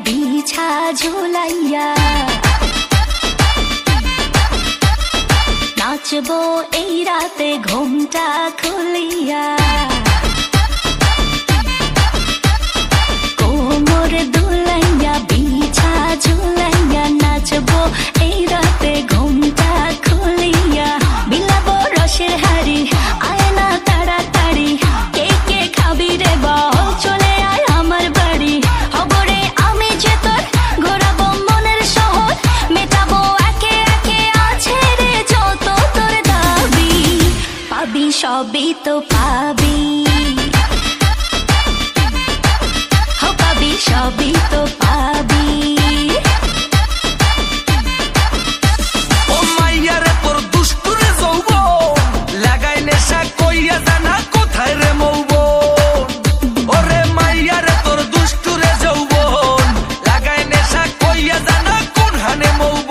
বিছা ঝুলাইয়া নাচবো এই রাতে ঘুমটা খুলিয়া কোমর দুলাইয়া বিছা ঝুলাইয়া নাচবো এই রাতে ঘুমটা খুলিয়া বিলাবো রসের হাড়ি আয় না তাড়াতাড়ি কে কে খাবি রে বল চলে আয় আমার বাড়ি হবরে আমি যে তোর ঘোরাবো মনের শহর মেটাবো একে একে আছে রে যত তোর দাবি পাবি সবই তো পাবি সবই তো পাবি ও মাইয়ারে তোর দুষ্টুরে যৌবন লাগাই নেশা কইয়া জানা কোথায় রে মৌবন ওরে মাইয়ারে তোর দুষ্টুরে যৌবন লাগাই নেশা কইয়া জানা কোন হানে মৌবন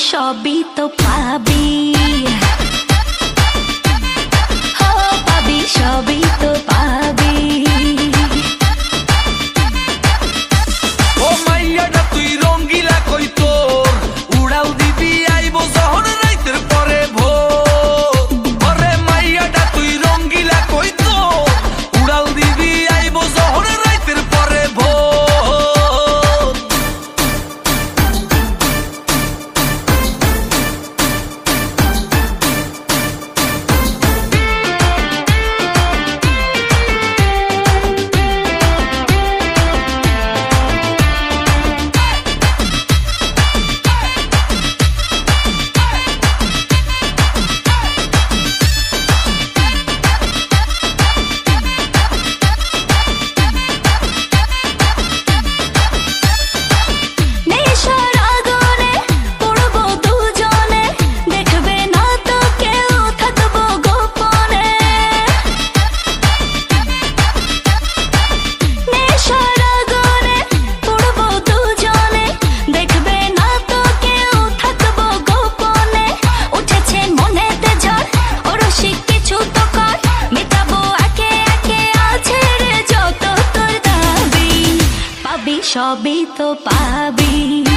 সবই তো পাবি হো পাবি সবই তো পাবি ও মাইয়াটা তুই রঙ্গিলা কই তোর উড়াল দিবি আইবো যখন রাইতের পরে ভোর ওরে মাইয়াটা তুই রঙ্গিলা কই তোর উড়াল দিবি আইবো যখন রাইতের পরে ভোর সবই তো পাবি